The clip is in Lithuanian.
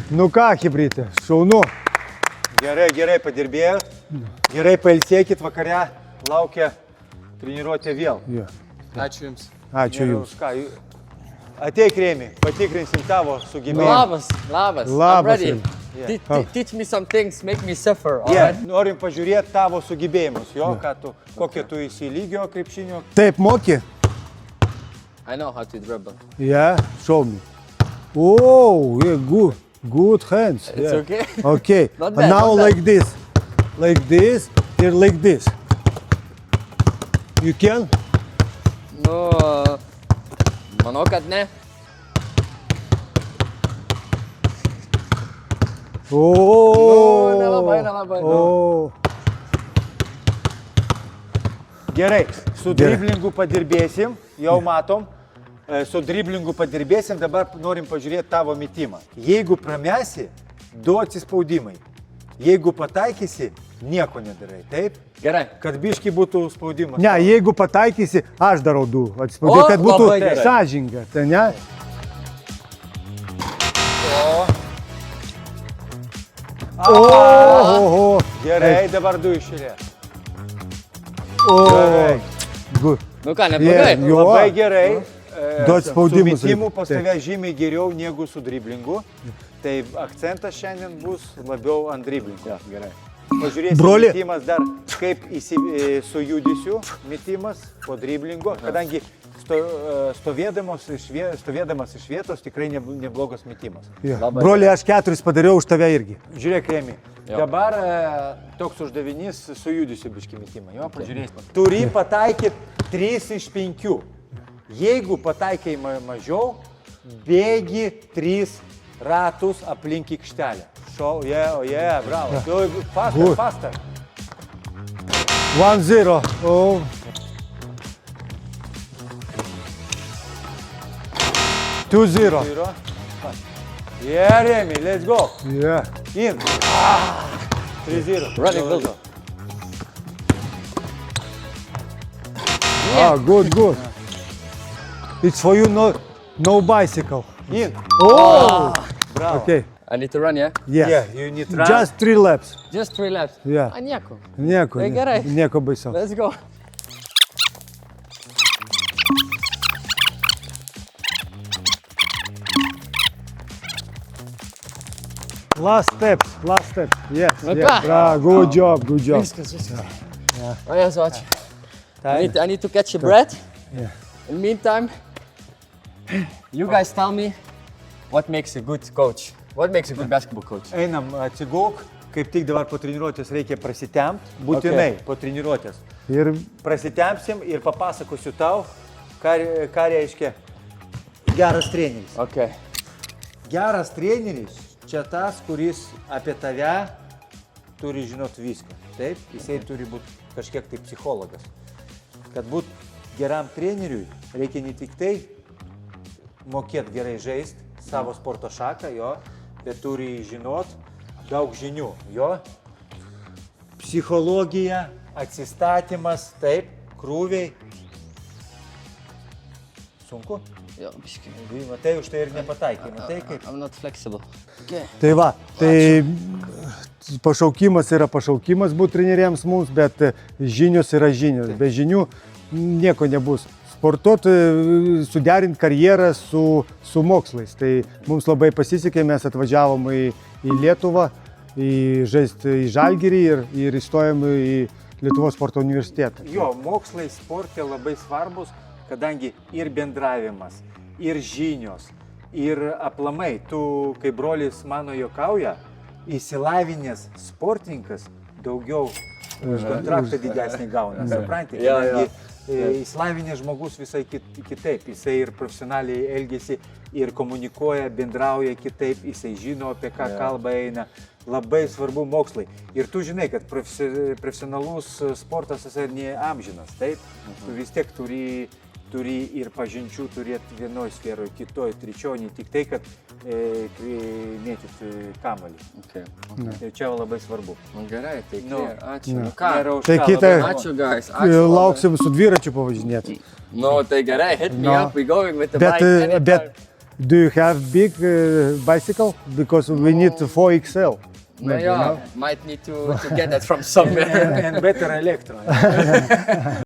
Nu ką, chibrytė, šaunu. Gerai padirbėjot. Gerai pailsėkit, vakare laukia treniruotė vėl. Yeah. Ačiū Jums. Ačiū Jums. Ateik, Rėmi, patikrinsim tavo sugebėjimą. Labas. I'm Labas. ready. Yeah. Teach me some things, make me suffer, Yeah, alright? norim pažiūrėti tavo sugebėjimus, jo, kokie tu esi lygio krepšinio. Taip, moki? I know how to dribble. Yeah, show me. Oh, yeah, good hands. It's Yeah. okay? Okay, Not bad, now not bad. like this, and like this. You can? Nu, manau, kad ne. Oh, Nu, nelabai. Oh. Gerai, su driblingu padirbėsim, jau matom. Su driblingu padirbėsim, dabar norim pažiūrėti tavo metimą. Jeigu pramesi, du atsispaudimai. Jeigu pataikysi, nieko nedarai, taip? Gerai. Kad biški būtų spaudimas. Ne, jeigu pataikysi, aš darau du atspaudimai, O, kad būtų labai gerai. sąžinga, tai ne? Oho. Gerai, dabar du išėlė. Gerai. Good. Nu ką, neblogai? Yeah, jo. Labai gerai. Du atspaudimus Su metimu reikia. pas tave žymiai geriau negu su driblingu. Tai akcentas šiandien bus labiau ant driblingo. Gerai. Pažiūrėsim Broli. metimas dar, kaip su judesiu metimas po driblingo, kadangi stovėdamas iš vietos tikrai neblogas metimas. Yeah. Labai Broli, aš 4 padariau už tave irgi. Žiūrėk, Remi, Jo. dabar toks uždavinys su judesiu biški metimą. Jo, pažiūrėsim. Turi pataikyti 3 iš 5. Jeigu pataikai mažiau, bėgi 3 ratus aplink aikštelę. Šau, bravo. Faster. 1-0. Oh. Two zero. Yeah, Remi, let's go. Yeah. In. 3-0. Running build. Good. It's for you, no bicycle. In. Oh. Bravo. Okay. I need to run, yeah? Yes. Yeah, you need run. Just 3 laps. Just 3 laps. Yeah. A nieko. Nieko. Tai gerai. Nieko baisaus. Let's go. Last steps. Yes. Nu yes. ką? Bravo. Good job. Viskas. O Jezu, ačiū. I need to catch a breath. Yeah. In the meantime, you guys tell me what makes a good coach. What makes a good basketball coach? Einam, atsigulk, kaip tik dabar po treniruotės reikia prasitempt, būtinai po treniruotės. Ir Prasitempsim ir papasakosiu tau, ką reiškia geras treneris. Okay. Geras treneris čia tas, kuris apie tave turi žinot viską. Taip, jisai turi būti kažkiek tai psichologas. Kad būt geram treneriui, reikia ne tik tai mokėti gerai žaisti savo sporto šaką, jo, bet turi žinot daug žinių, jo. Psichologija, atsistatymas, taip, krūviai. Sunku? Jo, biškai. Matai, už tai ir nepataikai, matai kaip. I'm not flexible. Okay. tai va, tai pašaukimas yra pašaukimas būti treneriams mums, bet žinios yra žinios. Be žinių nieko nebus. Sportuoti, suderinti karjerą su mokslais. Tai mums labai pasisekė, mes atvažiavom į Lietuvą, žaisti į Žalgirį ir įstojom į Lietuvos sporto universitetą. Jo, mokslai sporte labai svarbus, kadangi ir bendravimas, ir žinios, ir aplamai. Tu, kaip brolis mano juokauja, išsilavinęs sportininkas daugiau už kontraktą didesnį gauna. Supranti? Kadangi išsilavinęs žmogus visai kitaip. Jisai ir profesionaliai elgesi, ir komunikuoja, bendrauja kitaip, jisai žino, apie ką kalba eina. Labai svarbu mokslai. Ir tu žinai, kad profesionalus sportas jisai ne amžinas, taip? Tu vis tiek turi ir pažinčių turėti vienoj sferoje, kitoj, trečioj, ne tik tai, kad mėtyt kamalį. Okay. Tai čia labai svarbu. Nu, gerai, tai Nu, ačiū. Nu, Nėra ką? už Tai ką, kita- labai Ačiū, guys. Ačiū. Lauksim su dviračiu pavažinėti. Nu, tai gerai, hit me No. up, we going with the bike anytime. Do you have big bicycle? Because we need 4XL. Maybe, Yeah, no? might need to get that from somewhere. And better electro.